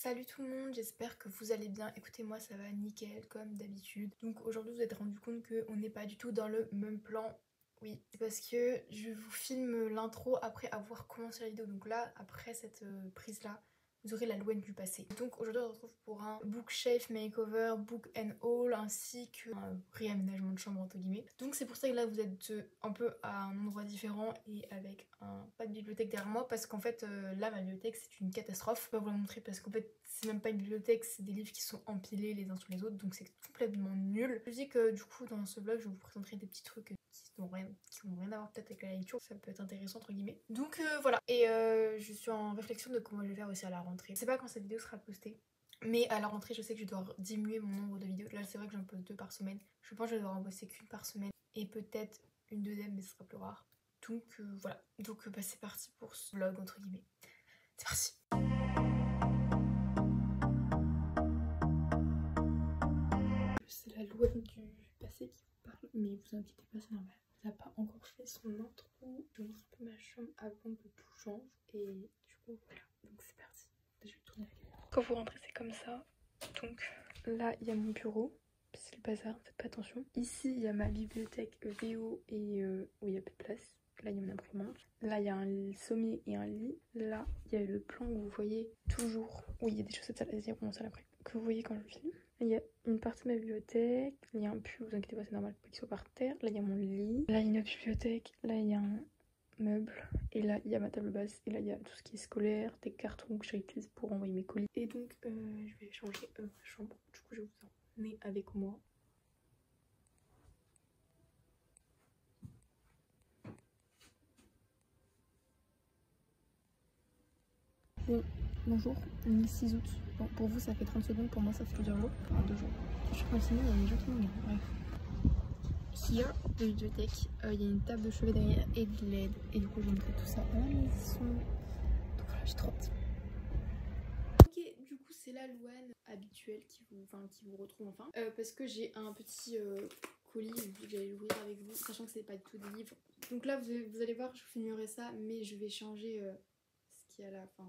Salut tout le monde, j'espère que vous allez bien. Écoutez, moi ça va nickel comme d'habitude. Donc aujourd'hui vous êtes rendu compte qu'on n'est pas du tout dans le même plan. Oui, c'est parce que je vous filme l'intro après avoir commencé la vidéo. Donc là, après cette prise là, vous aurez la Louane du passé. Donc aujourd'hui on se retrouve pour un bookshelf makeover, book and haul, ainsi qu'un réaménagement de chambre entre guillemets. Donc c'est pour ça que là vous êtes un peu à un endroit différent et avec pas de bibliothèque derrière moi, parce qu'en fait là ma bibliothèque c'est une catastrophe. Je peux pas vous la montrer parce qu'en fait c'est même pas une bibliothèque, c'est des livres qui sont empilés les uns sur les autres, donc c'est complètement nul. Je dis que du coup dans ce vlog je vous présenterai des petits trucs qui n'ont rien à voir peut-être avec la lecture, ça peut être intéressant entre guillemets. Donc voilà, et je suis en réflexion de comment je vais faire aussi à la rentrée. Je sais pas quand cette vidéo sera postée, mais à la rentrée je sais que je dois diminuer mon nombre de vidéos. Là c'est vrai que j'en poste 2 par semaine, je pense que je vais devoir en poster qu'une par semaine et peut-être une deuxième, mais ce sera plus rare. Donc voilà, donc bah, c'est parti pour ce vlog entre guillemets. C'est parti. C'est la Louane du passé qui vous parle, mais vous inquiétez pas, c'est normal. Elle n'a pas encore fait son intro. Je montre un peu ma chambre avant que tout change. Et du coup, voilà. Donc c'est parti. Je vais tourner la caméra. Quand vous rentrez, c'est comme ça. Donc là, il y a mon bureau. C'est le bazar, faites pas attention. Ici, il y a ma bibliothèque VO et où il n'y a plus de place. Là, il y a mon imprimante. Là, il y a un sommier et un lit. Là, il y a le plan que vous voyez toujours. Oui, il y a des chaussettes à laser, on ça après. Que vous voyez quand je filme. Il y a une partie de ma bibliothèque. Il y a un pull, vous inquiétez pas, c'est normal qu'il soit par terre. Là, il y a mon lit. Là, il y a une autre bibliothèque. Là, il y a un meuble. Et là, il y a ma table basse. Et là, il y a tout ce qui est scolaire, des cartons que j'utilise pour envoyer mes colis. Et donc, je vais changer ma chambre. Du coup, je vais vous emmener avec moi. Bon, bonjour, on est le 6 août. Bon, pour vous ça fait 30 secondes, pour moi ça fait plusieurs jours. Enfin 2 jours. Je continue, il y a des gens qui me regardent. Bref. Here, de bibliothèque, il y a une table de chevet derrière et de LED. Et du coup je vais montrer tout ça à la maison. Donc voilà, j'ai trop hâte. Ok, du coup c'est la Louane habituelle qui vous retrouve enfin. Parce que j'ai un petit colis, je me dis que j'allais l'ouvrir avec vous, sachant que c'est pas du tout des livres. Donc là vous allez voir, je vous filmerai ça, mais je vais changer qui à la fin,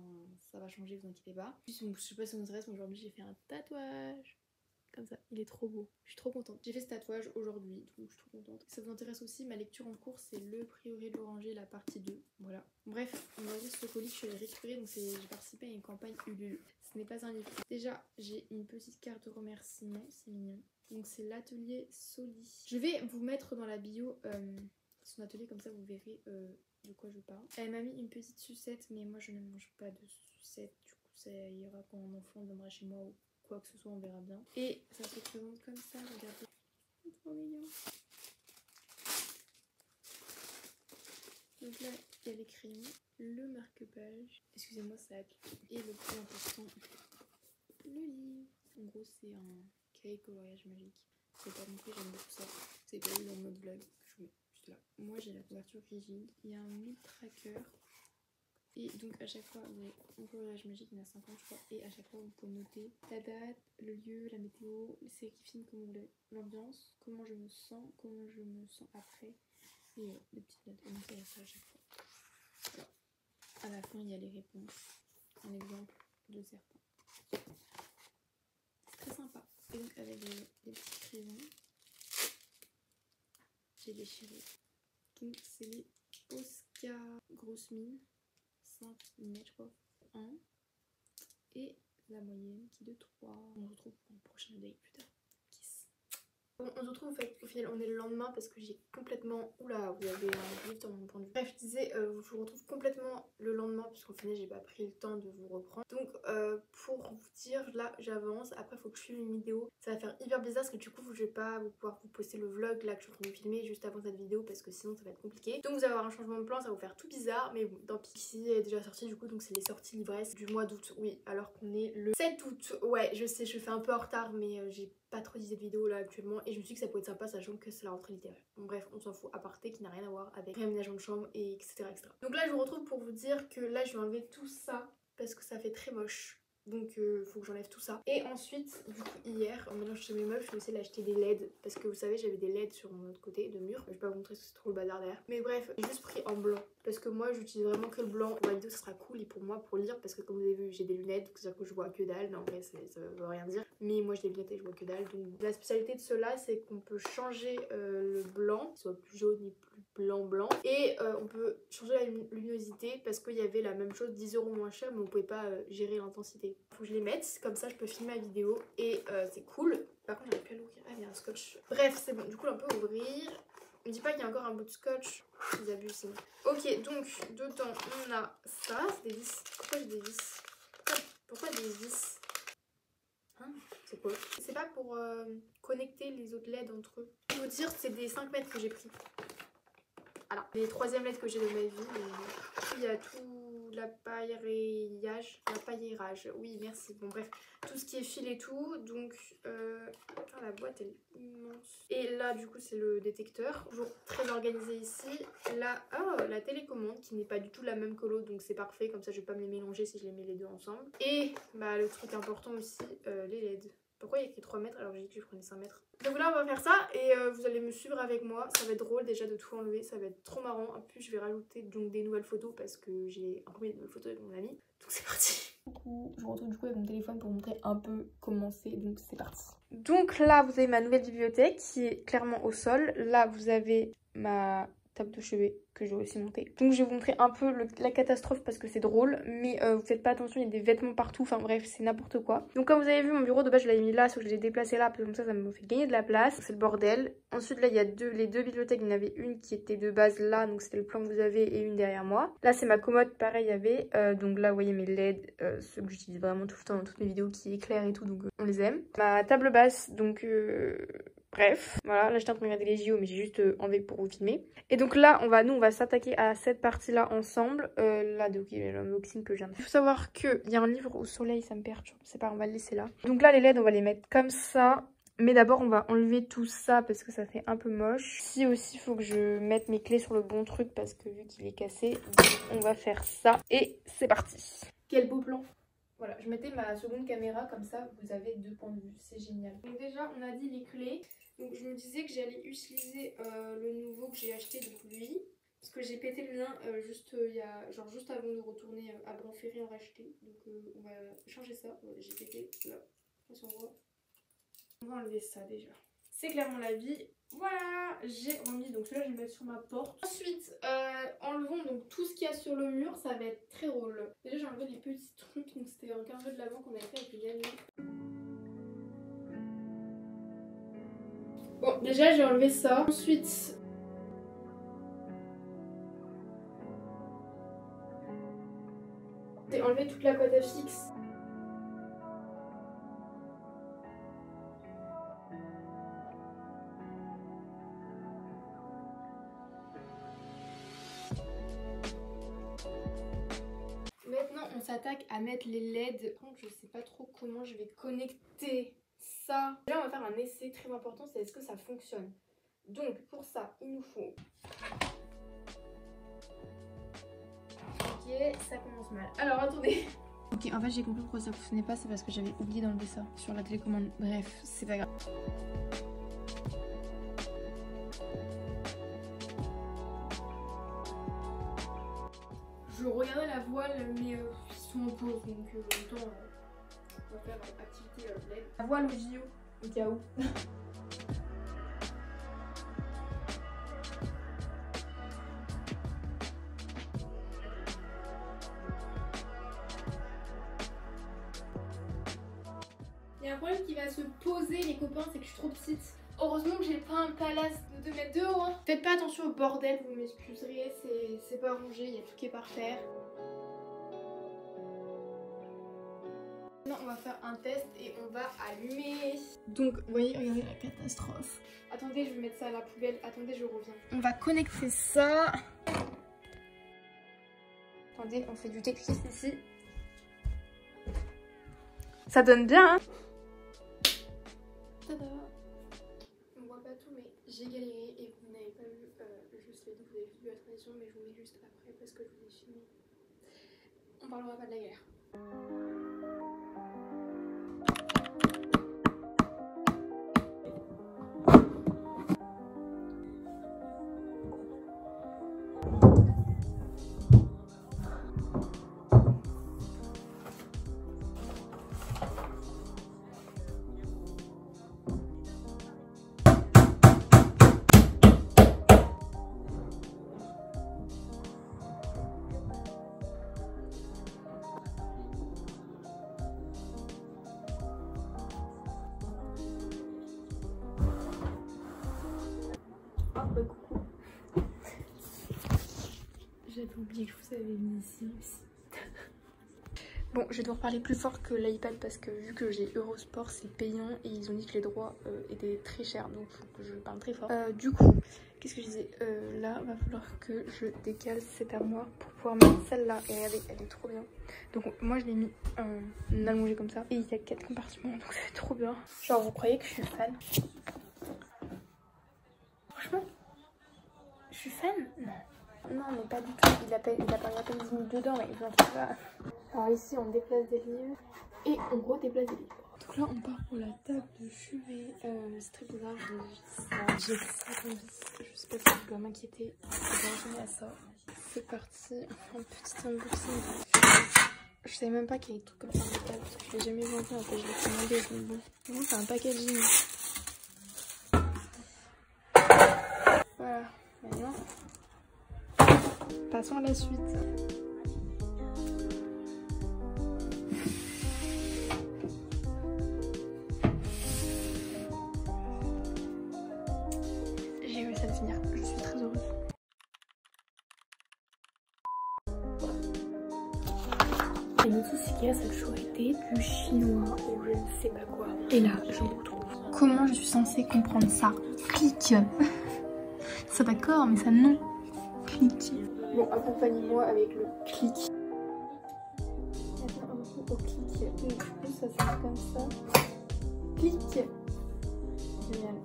ça va changer, vous inquiétez pas. Puis, je sais pas si ça vous intéresse, mais aujourd'hui j'ai fait un tatouage comme ça, il est trop beau, je suis trop contente. J'ai fait ce tatouage aujourd'hui, donc je suis trop contente. Si ça vous intéresse aussi, ma lecture en cours c'est Le Prieuré de l'Oranger, la partie 2, voilà. Bref, on va ouvrir ce colis que je suis allée récupérer, donc j'ai participé à une campagne Ulule. Ce n'est pas un livre. Déjà, j'ai une petite carte de remerciement, c'est mignon. Donc c'est l'atelier Soli. Je vais vous mettre dans la bio son atelier, comme ça vous verrez de quoi je parle. Elle m'a mis une petite sucette, mais moi je ne mange pas de sucette, du coup ça ira quand mon enfant viendra chez moi ou quoi que ce soit, on verra bien. Et ça se présente comme ça, regardez, c'est trop mignon. Donc là il y a les crayons, le marque-page, excusez-moi ça a piqué, et le plus important, le livre. En gros c'est un cahier coloriage magique. J'ai pas compris, j'aime beaucoup ça. C'est pas eu dans notre vlog que je mets juste là. Moi j'ai la couverture rigide. Il y a un meal tracker. Et donc à chaque fois, vous avez un coloriage magique, il y en a 50 je crois. Et à chaque fois vous pouvez noter la date, le lieu, la météo, les séries qui filment, comme vous voulez, l'ambiance, comment je me sens après. Et des petites notes. Et donc il y a ça à chaque fois. Voilà. À la fin il y a les réponses. Un exemple de certains. C'est très sympa. Et donc avec des petits crayons. J'ai déchiré. Donc c'est les Oscar Grosse Mine, 5 mm je crois, 1. Et la moyenne qui est de 3. On se retrouve pour un prochain update plus tard. Kiss. Bon, on se retrouve au final, on est le lendemain parce que j'ai complètement... Oula, vous avez un vite dans mon point de vue. Bref, je disais, je vous retrouve complètement le lendemain puisqu'au final j'ai pas pris le temps de vous reprendre. Donc pour vous dire, là j'avance, après il faut que je filme une vidéo. Ça va faire hyper bizarre parce que du coup je vais pas pouvoir vous poster le vlog là que je suis en train de filmer juste avant cette vidéo parce que sinon ça va être compliqué. Donc vous allez avoir un changement de plan, ça va vous faire tout bizarre, mais bon, tant pis. Ici est déjà sorti du coup, donc c'est les sorties l'ivresse du mois d'août. Oui, alors qu'on est le 7 août. Ouais, je sais, je fais un peu en retard, mais j'ai pas trop d'idées de vidéos là actuellement et je me suis dit que ça pouvait être sympa sachant que c'est la rentrée littéraire. Bon, bref, on s'en fout, aparté qui n'a rien à voir avec réaménagement de chambre et etc. Donc là je vous retrouve pour vous dire que là je vais enlever tout ça parce que ça fait très moche. Donc faut que j'enlève tout ça. Et ensuite, du coup hier, en mélange chez mes meubles, je vais essayer d'acheter des LED. Parce que vous savez, j'avais des LED sur mon autre côté de mur. Je vais pas vous montrer parce que c'est trop le bazar derrière. Mais bref, j'ai juste pris en blanc. Parce que moi j'utilise vraiment que le blanc. Pour la vidéo ça sera cool et pour moi pour lire. Parce que comme vous avez vu j'ai des lunettes. Donc c'est-à-dire que je vois que dalle. Non en vrai ça veut rien dire. Mais moi j'ai des lunettes et je vois que dalle. Donc la spécialité de ceux-là c'est qu'on peut changer le blanc. Soit plus jaune et plus blanc. Et on peut changer la luminosité. Parce qu'il y avait la même chose 10 € moins cher. Mais on pouvait pas gérer l'intensité. Faut que je les mette. Comme ça je peux filmer ma vidéo. Et c'est cool. Par contre j'arrive plus à l'ouvrir. Ah il y a un scotch. Bref c'est bon. Du coup on peut ouvrir. Me dis pas qu'il y a encore un bout de scotch. Ils abusent sinon. Ok, donc dedans on a ça. C'est des vis. Pourquoi j'ai des vis? Pourquoi des vis? Hein? C'est quoi? C'est pas pour connecter les autres LED entre eux. Je vais vous dire, c'est des 5 mètres que j'ai pris. Voilà. Les 3e LED que j'ai de ma vie. Il y a tout l'appareillage. Oui, merci. Bon, bref. Tout ce qui est fil et tout. Donc, la boîte, elle est immense. Et là, du coup, c'est le détecteur. Toujours très organisé ici. Là, la télécommande qui n'est pas du tout la même que l'autre. Donc, c'est parfait. Comme ça, je vais pas me les mélanger si je les mets les deux ensemble. Et, le truc important aussi, les LED. Pourquoi il y a écrit 3 mètres alors que j'ai dit que je prenais 5 mètres? Donc là on va faire ça et vous allez me suivre avec moi. Ça va être drôle déjà de tout enlever, ça va être trop marrant. En plus je vais rajouter donc des nouvelles photos parce que j'ai envoyé de nouvelles photos avec mon ami. Donc c'est parti. Je me retrouve du coup avec mon téléphone pour vous montrer un peu comment c'est. Donc c'est parti. Donc là vous avez ma nouvelle bibliothèque qui est clairement au sol. Là vous avez ma table de chevet que j'ai aussi montée. Donc je vais vous montrer un peu la catastrophe parce que c'est drôle, mais vous faites pas attention, il y a des vêtements partout, enfin bref, c'est n'importe quoi. Donc comme vous avez vu, mon bureau de base je l'avais mis là, sauf que je l'ai déplacé là, parce que comme ça me fait gagner de la place. C'est le bordel. Ensuite là il y a les deux bibliothèques, il y en avait une qui était de base là, donc c'était le plan que vous avez, et une derrière moi. Là c'est ma commode, pareil il y avait, donc là vous voyez mes LED, ceux que j'utilise vraiment tout le temps dans toutes mes vidéos qui éclairent et tout, donc on les aime. Ma table basse, donc... Bref, voilà, là j'étais en train de regarder les JO mais j'ai juste enlevé pour vous filmer. Et donc là, on va s'attaquer à cette partie-là ensemble. Là, donc il y a l'unboxing que je viens de faire. Il faut savoir qu'il y a un livre au soleil, ça me perturbe. C'est pas, on va le laisser là. Donc là, les LED, on va les mettre comme ça. Mais d'abord, on va enlever tout ça parce que ça fait un peu moche. Ici aussi, il faut que je mette mes clés sur le bon truc parce que vu qu'il est cassé, on va faire ça. Et c'est parti. Quel beau plan! Voilà, je mettais ma seconde caméra, comme ça vous avez 2 points de vue, c'est génial. Donc déjà on a dit les clés, donc je me disais que j'allais utiliser le nouveau que j'ai acheté, donc lui. Parce que j'ai pété le mien juste avant de retourner à Blanferré en racheter. Donc on va changer ça, voilà, j'ai pété là, on va enlever ça déjà. C'est clairement la vie. Voilà, j'ai remis, donc celui-là je vais le mettre sur ma porte. Ensuite, enlevons donc tout ce qu'il y a sur le mur, ça va être très drôle. Déjà j'ai enlevé les petits trucs, donc c'était un 15 de l'avant qu'on avait fait avec les amis. Bon, déjà j'ai enlevé ça. Ensuite, j'ai enlevé toute la cote à fixe. Maintenant, on s'attaque à mettre les LED. Par contre, je sais pas trop comment je vais connecter ça. Déjà, on va faire un essai très important, c'est est-ce que ça fonctionne. Donc, pour ça, il nous faut... Ok, ça commence mal. Alors, attendez. Ok, en fait, j'ai compris pourquoi ça fonctionnait pas, c'est parce que j'avais oublié d'enlever ça sur la télécommande. Bref, c'est pas grave. Je regardais la voile, mais ils sont en pause, donc en même temps, on va faire activité LED. La voile au JO, au cas où. Il y a un problème qui va se poser, les copains, c'est que je suis trop petite. Heureusement que j'ai pas un palace de 2 mètres de haut. Hein. Faites pas attention au bordel, vous m'excuserez, c'est pas rangé, il y a tout qui est par terre. Maintenant, on va faire un test et on va allumer. Donc, vous voyez, regardez la catastrophe. Attendez, je vais mettre ça à la poubelle. Attendez, je reviens. On va connecter ça. Attendez, on fait du Tetris ici. Ça donne bien, hein? Tada! On voit pas tout, mais j'ai galéré et vous n'avez pas vu juste les deux, vous avez juste vu la transition, mais je vous mets juste après parce que je vous ai filmé. On parlera pas de la galère. coucou. J'avais oublié que je vous avais mis ici aussi. Bon, je vais devoir parler plus fort que l'iPad parce que vu que j'ai Eurosport, c'est payant et ils ont dit que les droits étaient très chers, donc faut que je parle très fort. Du coup, qu'est-ce que je disais, là, va falloir que je décale cette armoire pour pouvoir mettre celle-là. Et regardez, elle est trop bien. Donc moi, je l'ai mis allongée comme ça. Et il y a 4 compartiments, donc c'est trop bien. Genre, vous croyez que je suis fan? Franchement, je suis fan? Non. Non, mais pas du tout. Il a pas à peine 10 minutes dedans, mais vous inquiétez pas. Alors ici, on déplace des livres et on redéplace des livres. Donc là, on part pour la table de chevet. C'est très bizarre, j'ai ça comme vis. Je sais pas si je dois m'inquiéter. Je vais enchaîner à ça. C'est parti. Un petit unboxing. Je savais même pas qu'il y avait des trucs comme ça en métal parce que je l'ai jamais vendu. En fait, je l'ai commandé. Mais bon, bon c'est un packaging. Voilà. Maintenant, passons à la suite. J'ai réussi à le finir, je suis très heureuse. Et ici, c'est qu'il y a cette chouetté du chinois ou je ne sais pas quoi. Et là, je me retrouve. Comment je suis censée comprendre ça? Clic. Ça d'accord, mais ça non. Clic. Bon, accompagnez-moi avec le clic. Maintenant, un peu au clic. Et du coup, ça se fait comme ça. Clic. Génial.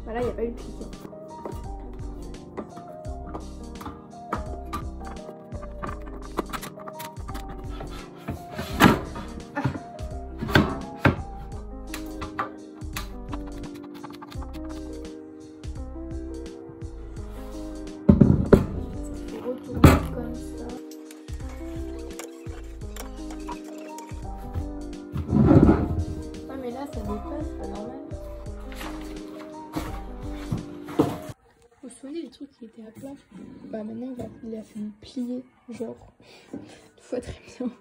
Voilà, il n'y a pas eu de clic. Ça dépasse, pas normal. Vous vous souvenez les trucs qui étaient à plat? Bah maintenant il a fallu plier, genre une fois très bien.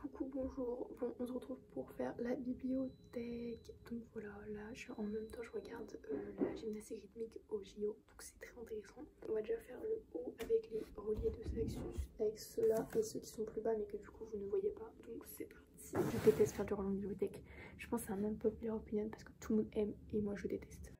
Coucou, bonjour. Bon, on se retrouve pour faire la bibliothèque. Donc voilà, là en même temps je regarde la gymnastique rythmique au JO, donc c'est très intéressant. On va déjà faire le haut avec les reliés de Saxus, avec ceux-là et ceux qui sont plus bas mais que du coup vous ne voyez pas. Donc c'est parti. Je déteste faire du rôle en bibliothèque. Je pense que c'est un unpopular opinion parce que tout le monde aime et moi je déteste.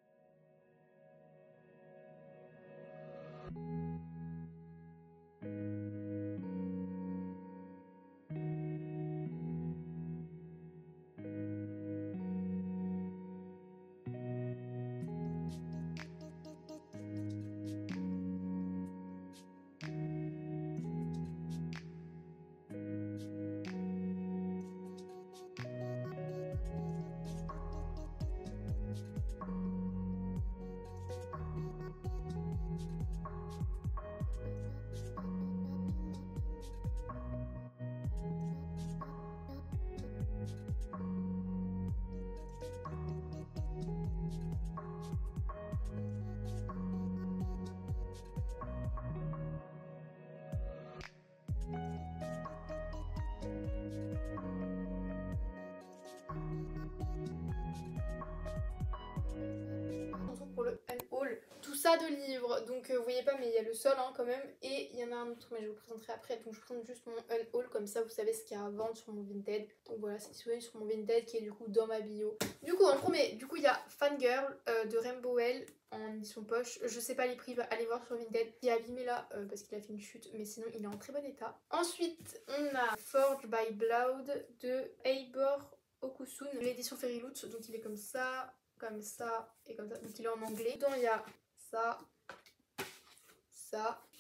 Pour le unhaul, tout ça de livres, donc vous voyez pas mais il y a le sol hein, quand même, et il y en a un autre mais je vous le présenterai après, donc je présente juste mon unhaul comme ça vous savez ce qu'il y a à vendre sur mon Vinted. Donc voilà, c'est disponible sur mon Vinted qui est du coup dans ma bio. Du coup en premier, du coup il y a Fangirl de Rainbow Elle en édition poche, je sais pas les prix, allez voir sur Vinted. Il est abîmé là parce qu'il a fait une chute, mais sinon il est en très bon état. Ensuite on a Forged by Blood de Eibor Okusun, l'édition Fairy Loot, donc il est comme ça et comme ça, donc il est en anglais. Dedans il y a ça,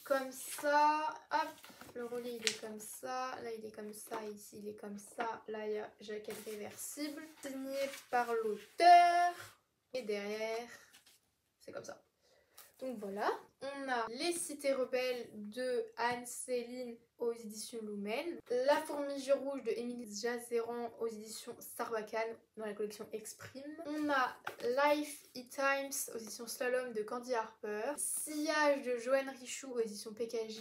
comme ça, hop, le relié il est comme ça, là il est comme ça, ici il est comme ça, là il y a jaquette réversible, signé par l'auteur, et derrière c'est comme ça. Donc voilà, on a Les Cités Rebelles de Anne-Céline aux éditions Lumen, La Fourmige Rouge de Émilie Jazéran aux éditions Sarbacane dans la collection Exprime. On a Life E-Times aux éditions Slalom de Candy Harper, Sillage de Joanne Richoux aux éditions PKJ,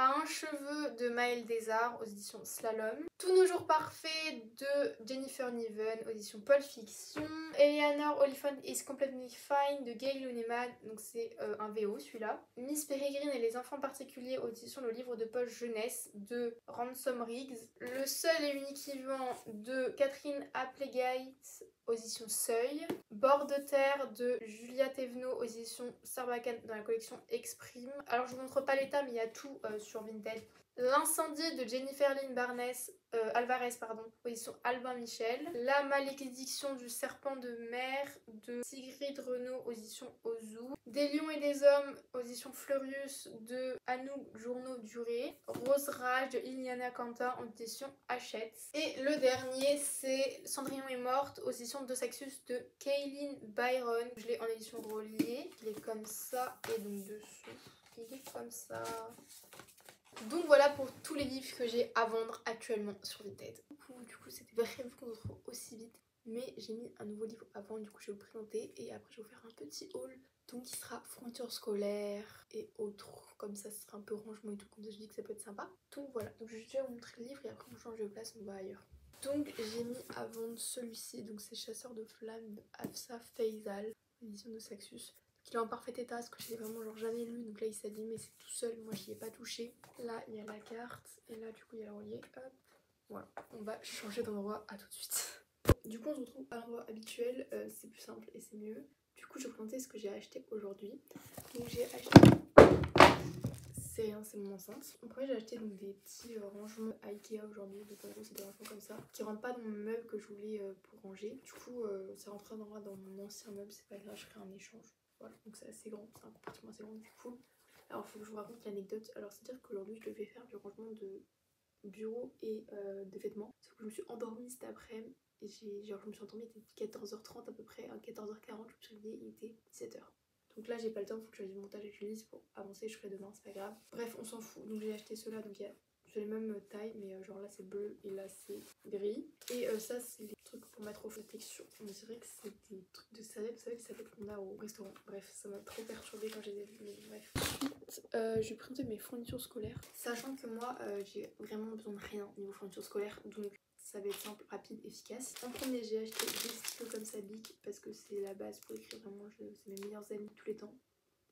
À un cheveu de Maëlle Desarts aux éditions Slalom. Tous nos jours parfaits de Jennifer Niven aux éditions Pulp Fiction. Eleanor Oliphant is Completely Fine de Gail Luneman, donc c'est un VO celui-là. Miss Peregrine et les enfants particuliers aux éditions Le Livre de Poche Jeunesse de Ransom Riggs. Le seul et unique vivant de Catherine Applegate aux éditions Seuil. Bord de terre de Julia Thévenot aux éditions Sarbacane dans la collection Exprime. Alors je vous montre pas l'état mais il y a tout sur Vinted. L'incendie de Jennifer Lynn Alvarez aux éditions Albin Michel. La malédiction du serpent de mer de Sigrid Renaud aux éditions Ozu. Des lions et des hommes aux éditions Fleurius de Anouk Journeau-Duré. Rose Rage de Iliana Quentin aux éditions Hachette. Et le dernier c'est Cendrillon est morte aux éditions de Saxus de Kaylin Byron. Je l'ai en édition reliée. Il est comme ça et donc dessous il est comme ça. Donc voilà pour tous les livres que j'ai à vendre actuellement sur Vinted. Du coup c'était vraiment qu'on se retrouve aussi vite. Mais j'ai mis un nouveau livre à vendre, du coup je vais vous présenter. Et après je vais vous faire un petit haul. Donc qui sera fourniture scolaire et autres. Comme ça ce sera un peu rangement et tout. Comme ça je dis que ça peut être sympa. Donc voilà, donc je vais déjà vous montrer le livre et après on change de place, on va ailleurs. Donc j'ai mis à vendre celui-ci. Donc c'est Chasseur de flammes de Hafsa Faisal, édition de Saxus. Il est en parfait état parce que je l'ai vraiment genre jamais lu, donc là il s'abîme mais c'est tout seul, moi j'y ai pas touché. Là il y a la carte et là du coup il y a le relié, hop, voilà, on va changer d'endroit, à tout de suite. Du coup on se retrouve à l'endroit habituel, c'est plus simple et c'est mieux. Du coup je vais vous présenter ce que j'ai acheté aujourd'hui. Donc j'ai acheté, c'est rien, c'est mon enceinte. En premier j'ai acheté donc des petits rangements Ikea aujourd'hui, donc en gros c'est des rangements comme ça, qui rentrent pas dans mon meuble que je voulais pour ranger. Du coup ça rentrera dans mon ancien meuble, c'est pas grave, je ferai un échange. Voilà, donc c'est assez grand, c'est un compartiment assez grand du coup. Alors il faut que je vous raconte l'anecdote. Alors c'est à dire qu'aujourd'hui je devais faire du rangement de bureau et de vêtements. Sauf que je me suis endormie cet après-midi et je me suis endormie, il était 14h30 à peu près, à 14h40 je me suis réveillée, il était 17h. Donc là j'ai pas le temps, il faut que je fasse du montage et que je lise pour avancer, je ferai demain, c'est pas grave. Bref, on s'en fout. Donc j'ai acheté ceux-là, donc il y a les mêmes tailles, mais genre là c'est bleu et là c'est gris. Et ça c'est les trucs pour mettre aux protections. On dirait que c'est des trucs de serviette, vous savez les serviettes qu'on a au restaurant. Bref, ça m'a trop perturbée quand je les ai vus, mais bref. Ensuite, je vais présenter mes fournitures scolaires. Sachant que moi j'ai vraiment besoin de rien niveau fournitures scolaires, donc ça va être simple, rapide, efficace. En premier j'ai acheté des stylos comme ça Bic parce que c'est la base pour écrire, vraiment c'est mes meilleurs amis tous les temps.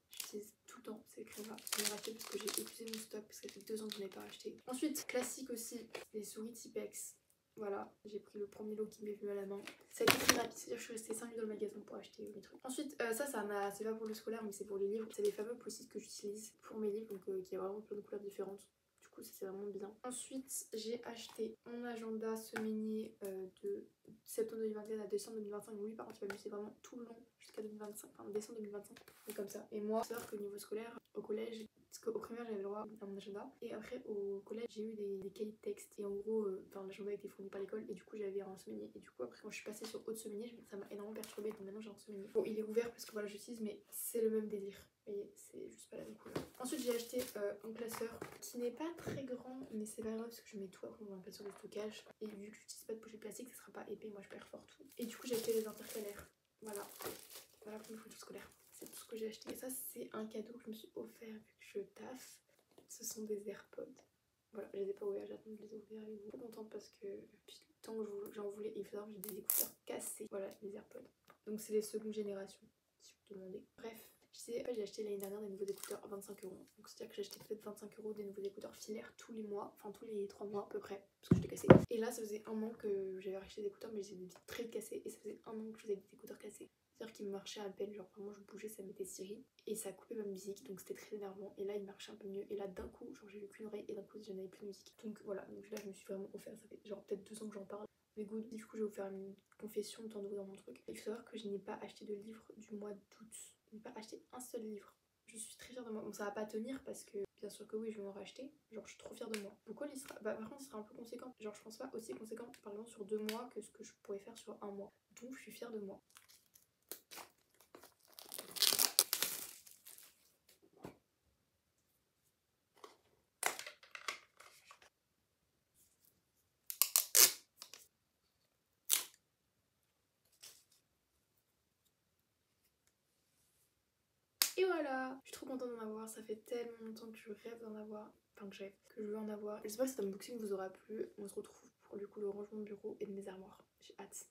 J'utilise tout le temps ces crèmes là. Je l'ai racheté parce que j'ai épuisé mon stock parce que ça fait 2 ans que je n'ai pas racheté. Ensuite, classique aussi, les souris Tipex. Voilà, j'ai pris le premier lot qui m'est venu à la main. Ça a été très rapide, c'est-à-dire que je suis restée 5 minutes dans le magasin pour acheter mes trucs. Ensuite, c'est pas pour le scolaire mais c'est pour les livres. C'est des fameux post-it que j'utilise pour mes livres, donc qui a vraiment plein de couleurs différentes. Du coup ça c'est vraiment bien. Ensuite j'ai acheté mon agenda semainier de septembre 2021 à décembre 2025. Oui par contre il va c'est vraiment tout le long jusqu'à 2025, enfin décembre 2025. Et comme ça. Et moi c'est sûr que niveau scolaire, au collège, parce qu'au primaire j'avais le droit à mon agenda. Et après au collège j'ai eu des cahiers de texte. Et en gros, l'agenda a été fourni par l'école et du coup j'avais un semainier. Et du coup après quand je suis passée sur autre semainier, ça m'a énormément perturbée. Donc maintenant j'ai un semainier. Bon il est ouvert parce que voilà j'utilise mais c'est le même délire. Et c'est juste pas la même couleur. Ensuite j'ai acheté un classeur qui n'est pas très grand mais c'est pas grave parce que je mets tout après dans un classeur de stockage. Et vu que j'utilise pas de pochette plastique ça sera pas épais, moi je perds fort tout. Et du coup j'ai acheté des intercalaires. Voilà pour mes photos scolaires. C'est tout ce que j'ai acheté. Et ça c'est un cadeau que je me suis offert vu que je taffe. Ce sont des AirPods. Voilà, je les ai pas ouverts, j'attends de les ouvrir avec vous. Je suis trop contente parce que depuis le temps que j'en voulais, il faut savoir que j'ai des écouteurs cassés. Voilà, les AirPods. Donc c'est les secondes générations, si vous demandez. Bref. J'ai acheté l'année dernière des nouveaux écouteurs à 25 €. Donc c'est à dire que j'ai acheté peut-être 25 € des nouveaux écouteurs filaires tous les mois, enfin tous les 3 mois à peu près, parce que j'étais cassée. Et là ça faisait un an que j'avais acheté des écouteurs mais j'ai des très cassés et ça faisait un an que je faisais des écouteurs cassés. C'est-à-dire qu'ils marchaient à peine, genre vraiment je bougeais, ça mettait Siri et ça coupait ma musique donc c'était très énervant. Et là il marchait un peu mieux et là d'un coup genre j'ai eu qu'une oreille et d'un coup j'en avais plus de musique. Donc voilà, donc là je me suis vraiment offert, ça fait genre peut-être 2 ans que j'en parle. Mais good, du coup je vais vous faire une confession de temps de vous dans mon truc. Il faut savoir que je n'ai pas acheté de livre du mois d'août. Je n'ai pas acheté un seul livre. Je suis très fière de moi. Bon ça va pas tenir parce que bien sûr que oui je vais en racheter. Genre je suis trop fière de moi. Pourquoi il sera... Bah par contre il sera un peu conséquent. Genre je pense pas aussi conséquent par exemple sur 2 mois que ce que je pourrais faire sur un mois. Donc je suis fière de moi. Et voilà, je suis trop contente d'en avoir, ça fait tellement longtemps que je rêve d'en avoir. enfin que je veux en avoir. J'espère que cet unboxing vous aura plu. On se retrouve pour du coup le rangement de bureau et de mes armoires. J'ai hâte.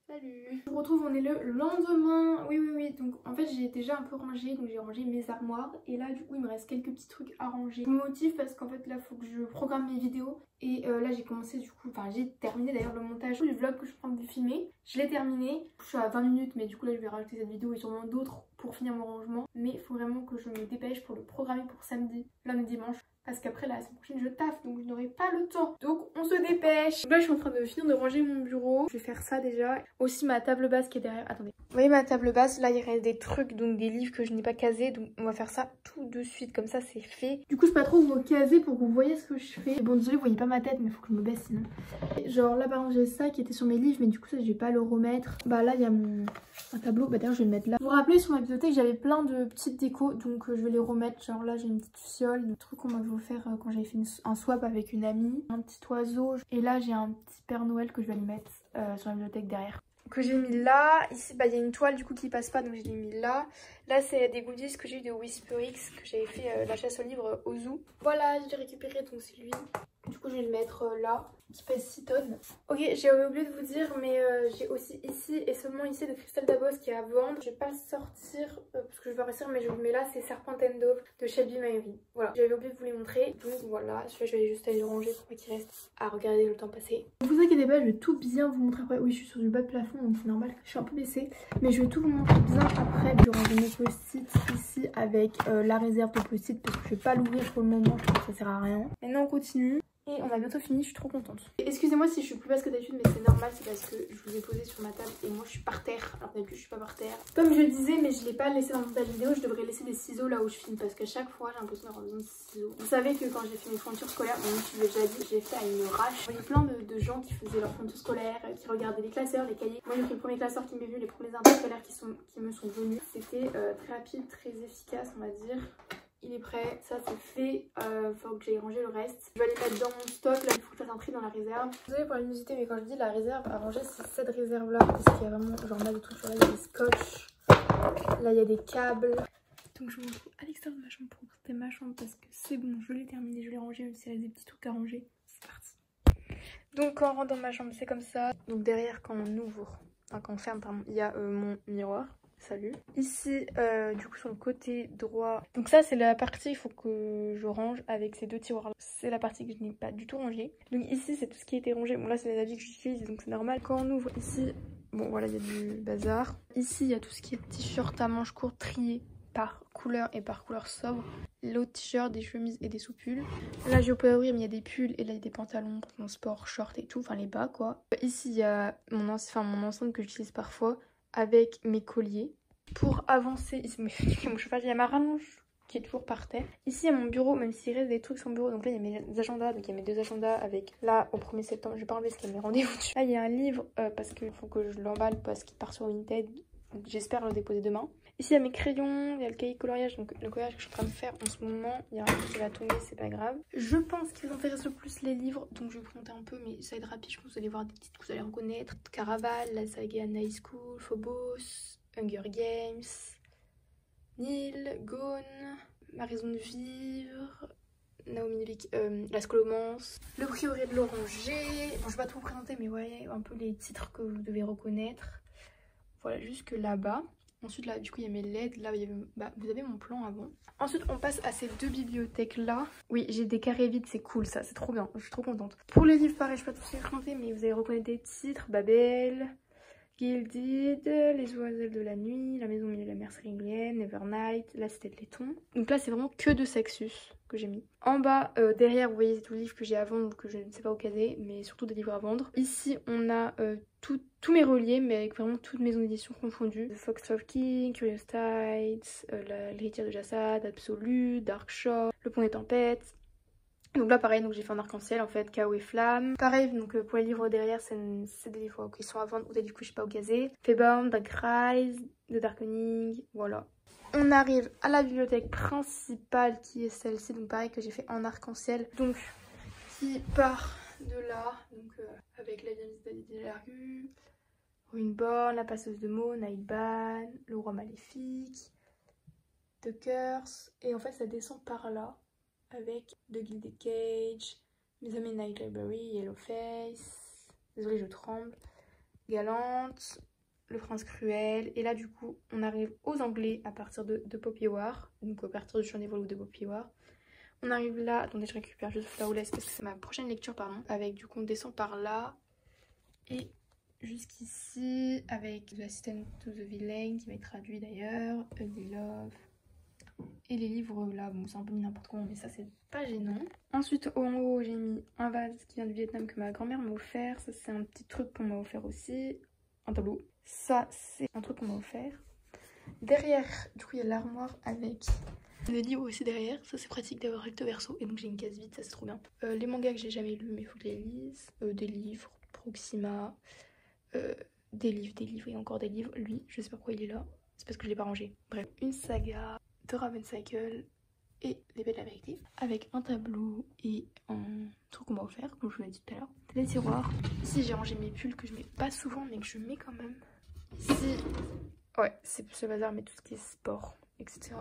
Salut. Je vous retrouve, on est le lendemain. Oui, donc en fait j'ai déjà un peu rangé, donc j'ai rangé mes armoires. Et là du coup il me reste quelques petits trucs à ranger. Je me motive parce qu'en fait là faut que je programme mes vidéos. Et là j'ai commencé du coup, enfin j'ai terminé d'ailleurs le montage du vlog que je prends de filmer. Je l'ai terminé, je suis à 20 minutes mais du coup là je vais rajouter cette vidéo et sûrement d'autres pour finir mon rangement. Mais il faut vraiment que je me dépêche pour le programmer pour samedi, lundi, dimanche. Parce qu'après la semaine prochaine je taffe donc je n'aurai pas le temps. Donc on se dépêche. Donc là je suis en train de finir de ranger mon bureau. Je vais faire ça déjà. Aussi ma table basse qui est derrière. Attendez. Vous voyez ma table basse, là il reste des trucs, donc des livres que je n'ai pas casés. Donc on va faire ça tout de suite, comme ça c'est fait. Du coup je sais pas trop où me caser pour que vous voyez ce que je fais. Bon désolé vous voyez pas ma tête mais il faut que je me baisse sinon. Genre là par exemple j'ai ça qui était sur mes livres mais du coup ça je vais pas le remettre. Bah là il y a un tableau, bah d'ailleurs je vais le mettre là. Vous vous rappelez sur ma bibliothèque j'avais plein de petites décos donc je vais les remettre. Genre là j'ai une petite fiole, le truc qu'on m'avait offert quand j'avais fait un swap avec une amie. Un petit oiseau et là j'ai un petit Père Noël que je vais aller mettre sur la bibliothèque derrière. Que j'ai mis là, ici bah il y a une toile du coup qui passe pas donc je l'ai mis là. Là c'est des goodies que j'ai eu de WhisperX que j'avais fait la chasse au livre au zoo. Voilà je l'ai récupéré donc c'est lui. Du coup je vais le mettre là, qui pèse 6 tonnes. Ok j'ai oublié de vous dire mais j'ai aussi ici et seulement ici de Cristal Dabos qui est à vendre. Je vais pas le sortir parce que je vais pas réussir mais je vous mets là, c'est Serpent and Dove de Shelby Mayrie. Voilà, j'avais oublié de vous les montrer. Donc voilà, celui-là je vais juste aller le ranger pour pas qu'il reste à regarder le temps passer. Ne vous inquiétez pas, je vais tout bien vous montrer après. Oui je suis sur du bas de plafond donc c'est normal, je suis un peu baissée. Mais je vais tout vous montrer bien après. Je vais ranger mes post-it ici avec la réserve de post-it parce que je vais pas l'ouvrir pour le moment, je pense que ça sert à rien. Maintenant on continue. Et on a bientôt fini, je suis trop contente. Excusez-moi si je suis plus basse que d'habitude, mais c'est normal, c'est parce que je vous ai posé sur ma table et moi je suis par terre. Alors d'habitude je suis pas par terre. Comme je le disais, mais je l'ai pas laissé dans le montage vidéo, je devrais laisser des ciseaux là où je filme parce qu'à chaque fois j'ai l'impression d'avoir besoin de ciseaux. Vous savez que quand j'ai fait mes fournitures scolaires, bon, je l'ai déjà dit, j'ai fait à une rage. Il y a plein de gens qui faisaient leurs fournitures scolaires, qui regardaient les classeurs, les cahiers. Moi j'ai pris le premier classeur qui m'est venu, les premiers impôts scolaires qui me sont venus. C'était très rapide, très efficace on va dire. Il est prêt, ça c'est fait, faut que j'aille ranger le reste. Je vais aller mettre dans mon stock, là il faut que je fasse un tri dans la réserve. Désolée pour la luminosité mais quand je dis la réserve à ranger c'est cette réserve là. Parce qu'il y a vraiment genre mal de tout, là il y a des scotch, là il y a des câbles. Donc je me retrouve à l'extérieur de ma chambre pour regarder ma chambre parce que c'est bon, je l'ai terminé, je l'ai rangé même s'il y a des petits trucs à ranger. C'est parti. Donc quand on rentre dans ma chambre c'est comme ça. Donc derrière quand on ouvre, enfin quand on ferme pardon, il y a mon miroir. Salut. Ici, du coup, sur le côté droit. Donc ça, c'est la partie il faut que je range avec ces deux tiroirs. C'est la partie que je n'ai pas du tout rangée. Donc ici, c'est tout ce qui a été rangé. Bon là, c'est les habits que j'utilise, donc c'est normal. Quand on ouvre ici, bon voilà, il y a du bazar. Ici, il y a tout ce qui est t-shirt à manches courtes triés par couleur et par couleur sobre. L'autre t-shirt, des chemises et des sous-pulls. Là, j'ai pas ouvrir, mais il y a des pulls et là, il y a des pantalons pour mon sport, short et tout, enfin les bas quoi. Ici, il y a mon enceinte que j'utilise parfois, avec mes colliers. Pour avancer, ici mon chauffage, il y a ma rallonge qui est toujours par terre. Ici il y a mon bureau, même s'il reste des trucs sur mon bureau. Donc là il y a mes agendas, donc il y a mes deux agendas avec là au 1er septembre, je vais pas enlever ce qu'il y a mes rendez-vous dessus. Là il y a un livre parce qu'il faut que je l'emballe parce qu'il part sur Vinted. Donc j'espère le déposer demain. Ici il y a mes crayons, il y a le cahier coloriage, donc le coloriage que je suis en train de faire en ce moment. Il y a un truc qui va tomber, c'est pas grave. Je pense qu'il vous intéresse le plus les livres, donc je vais vous montrer un peu, mais ça va être rapide. Je pense que vous allez voir des titres que vous allez reconnaître. Caraval, La saga High School, Phobos, Hunger Games, Nil, Gone, Ma raison de vivre, Naomi Novik, La Scolomance, Le prieuré de l'oranger. Bon, je vais pas tout vous présenter, mais voyez un peu les titres que vous devez reconnaître. Voilà, jusque là-bas. Ensuite, là, du coup, il y a mes LED. Là, vous avez mon plan avant. Ensuite, on passe à ces deux bibliothèques-là. Oui, j'ai des carrés vides, c'est cool, ça. C'est trop bien. Je suis trop contente. Pour les livres, pareil, je ne vais pas tous les présenter, mais vous allez reconnaître des titres. Babel, Gilded, Les oiseaux de la nuit, La maison au milieu de la mer syrienne, Nevernight, La cité de laiton. Donc là, c'est vraiment que de Sexus que j'ai mis. En bas, derrière, vous voyez tous les livres que j'ai à vendre, que je ne sais pas où caser, mais surtout des livres à vendre. Ici, on a tous mes reliés, mais avec vraiment toutes mes éditions confondues. The Fox of King, Curious Tides, L'héritière de Jassad, Absolu, Dark Shore, Le pont des tempêtes. Donc là pareil, donc j'ai fait un arc-en-ciel en fait, Chaos et Flamme. Pareil, donc pour les livres derrière, c'est des livres qui sont à vendre ou des livres que je sais pas où caser. Faybound, Dark Rise, The Darkening, voilà. On arrive à la bibliothèque principale qui est celle-ci, donc pareil que j'ai fait en arc-en-ciel. Donc qui part de là, donc avec la visite de la rue, Runeborn, La passeuse de mots, Nightban, Le roi maléfique, The Curse. Et en fait ça descend par là. avec The Gilded Cage, The Midnight Library, Yellowface, désolée je tremble, Galante, Le Prince Cruel. Et là du coup on arrive aux anglais à partir de Poppy War, donc à partir du Chant des Voleurs de Poppy War. On arrive là, attendez je récupère juste Flawless parce que c'est ma prochaine lecture pardon, avec du coup on descend par là et jusqu'ici avec The Assistant to the Villain qui va être traduit d'ailleurs, Ugly Love. Et les livres là, bon c'est un peu mis n'importe comment mais ça c'est pas gênant. Ensuite en haut j'ai mis un vase qui vient du Vietnam que ma grand-mère m'a offert. Ça c'est un petit truc qu'on m'a offert aussi. Un tableau. Ça c'est un truc qu'on m'a offert. Derrière du coup il y a l'armoire avec le livre aussi derrière. Ça c'est pratique d'avoir recto verso et donc j'ai une case vide, ça c'est trop bien. Les mangas que j'ai jamais lus mais il faut que je les lise. Des livres, Proxima, des livres et encore des livres. Lui je sais pas pourquoi il est là. C'est parce que je l'ai pas rangé. Bref, une saga de Ravencycle et Les Belles de la Vérité avec un tableau et un truc qu'on m'a offert comme je vous l'ai dit tout à l'heure. Les tiroirs, ici j'ai rangé mes pulls que je mets pas souvent mais que je mets quand même. Ici, ouais c'est ce bazar mais tout ce qui est sport etc.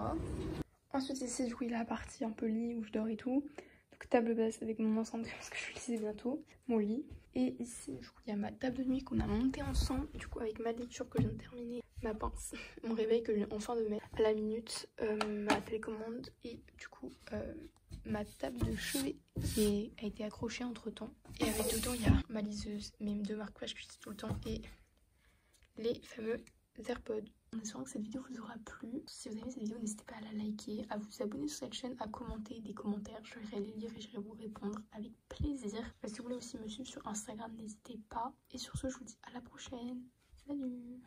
Ensuite ici du coup il y a la partie un peu lit où je dors et tout. Donc table basse avec mon ensemble parce que je vais l'utiliser bientôt, mon lit. Et ici du coup il y a ma table de nuit qu'on a montée ensemble du coup avec ma lecture que je viens de terminer, ma pince, mon réveil que je viens enfin de mettre à la minute, ma télécommande et du coup ma table de chevet qui a été accrochée entre temps. Et avec dedans il y a ma liseuse, mes deux marque-pages que j'utilise tout le temps et les fameux AirPods. En espérant que cette vidéo vous aura plu. Si vous avez aimé cette vidéo, n'hésitez pas à la liker, à vous abonner sur cette chaîne, à commenter des commentaires. Je vais les lire et je vais vous répondre avec plaisir. Si vous voulez aussi me suivre sur Instagram, n'hésitez pas. Et sur ce, je vous dis à la prochaine. Salut!